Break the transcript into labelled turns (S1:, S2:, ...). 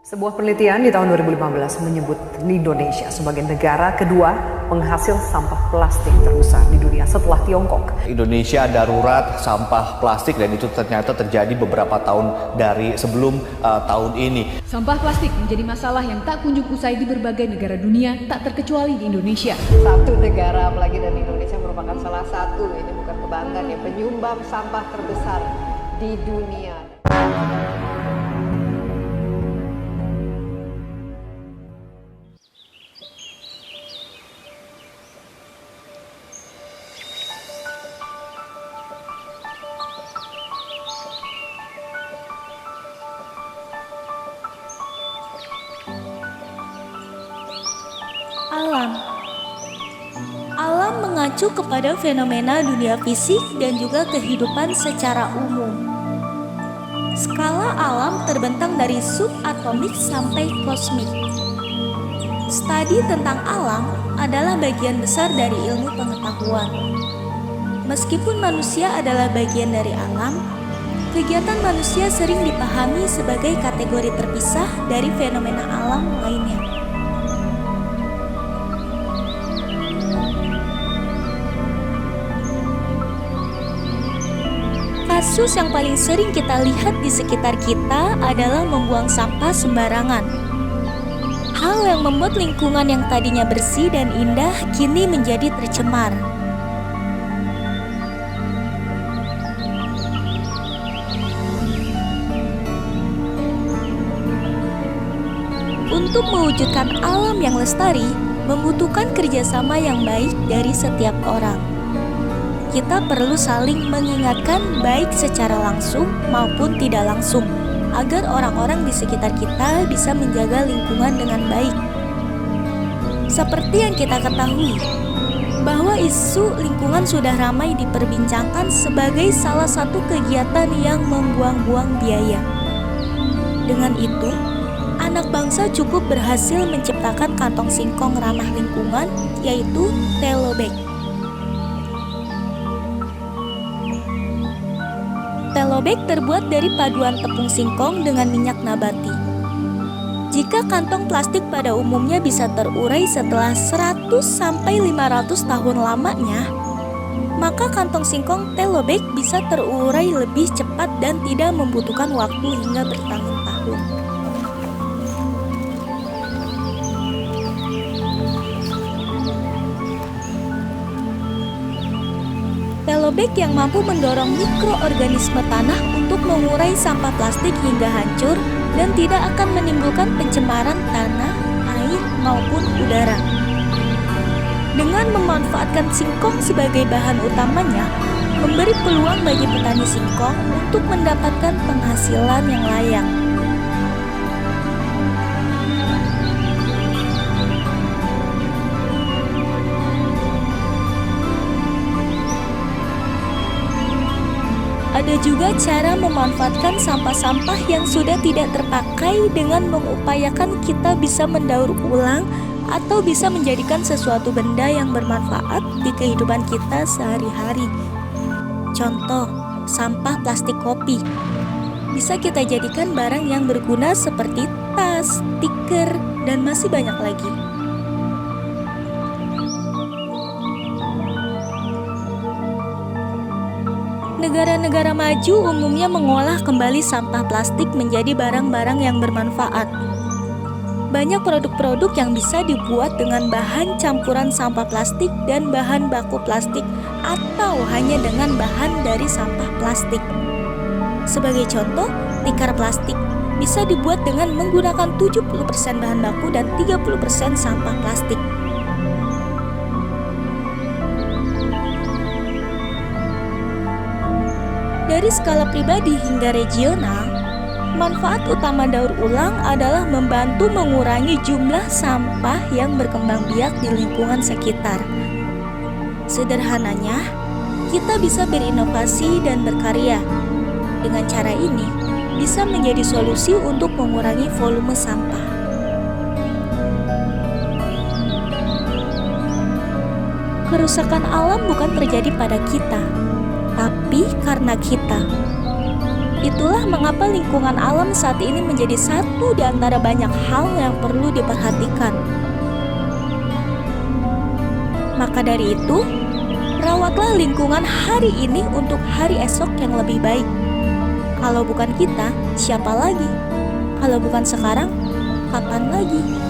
S1: Sebuah penelitian di tahun 2015 menyebut Indonesia sebagai negara kedua penghasil sampah plastik terbesar di dunia setelah Tiongkok.
S2: Indonesia darurat sampah plastik dan itu ternyata terjadi beberapa tahun dari sebelum tahun ini.
S3: Sampah plastik menjadi masalah yang tak kunjung usai di berbagai negara dunia, tak terkecuali di Indonesia.
S4: Satu negara, apalagi dan Indonesia merupakan salah satu, ini bukan kebanggaan ya, penyumbang sampah terbesar di dunia.
S5: Alam mengacu kepada fenomena dunia fisik dan juga kehidupan secara umum. Skala alam terbentang dari subatomik sampai kosmik. Studi tentang alam adalah bagian besar dari ilmu pengetahuan. Meskipun manusia adalah bagian dari alam, kegiatan manusia sering dipahami sebagai kategori terpisah dari fenomena alam lainnya. Kasus yang paling sering kita lihat di sekitar kita adalah membuang sampah sembarangan. Hal yang membuat lingkungan yang tadinya bersih dan indah kini menjadi tercemar. Untuk mewujudkan alam yang lestari, membutuhkan kerjasama yang baik dari setiap orang. Kita perlu saling mengingatkan baik secara langsung maupun tidak langsung agar orang-orang di sekitar kita bisa menjaga lingkungan dengan baik. Seperti yang kita ketahui, bahwa isu lingkungan sudah ramai diperbincangkan sebagai salah satu kegiatan yang membuang-buang biaya. Dengan itu, anak bangsa cukup berhasil menciptakan kantong singkong ramah lingkungan, yaitu Telobag. Telobag terbuat dari paduan tepung singkong dengan minyak nabati. Jika kantong plastik pada umumnya bisa terurai setelah 100-500 tahun lamanya, maka kantong singkong Telobag bisa terurai lebih cepat dan tidak membutuhkan waktu hingga bertahun-tahun. Telobag yang mampu mendorong mikroorganisme tanah untuk mengurai sampah plastik hingga hancur dan tidak akan menimbulkan pencemaran tanah, air, maupun udara. Dengan memanfaatkan singkong sebagai bahan utamanya, memberi peluang bagi petani singkong untuk mendapatkan penghasilan yang layak. Ada juga cara memanfaatkan sampah-sampah yang sudah tidak terpakai dengan mengupayakan kita bisa mendaur ulang atau bisa menjadikan sesuatu benda yang bermanfaat di kehidupan kita sehari-hari. Contoh, sampah plastik kopi. Bisa kita jadikan barang yang berguna seperti tas, stiker, dan masih banyak lagi. Negara-negara maju umumnya mengolah kembali sampah plastik menjadi barang-barang yang bermanfaat. Banyak produk-produk yang bisa dibuat dengan bahan campuran sampah plastik dan bahan baku plastik atau hanya dengan bahan dari sampah plastik. Sebagai contoh, tikar plastik bisa dibuat dengan menggunakan 70% bahan baku dan 30% sampah plastik. Dari skala pribadi hingga regional, manfaat utama daur ulang adalah membantu mengurangi jumlah sampah yang berkembang biak di lingkungan sekitar. Sederhananya, kita bisa berinovasi dan berkarya. Dengan cara ini, bisa menjadi solusi untuk mengurangi volume sampah. Kerusakan alam bukan terjadi pada kita, tapi karena kita. Itulah mengapa lingkungan alam saat ini menjadi satu di antara banyak hal yang perlu diperhatikan. Maka dari itu, rawatlah lingkungan hari ini untuk hari esok yang lebih baik. Kalau bukan kita, siapa lagi? Kalau bukan sekarang, kapan lagi?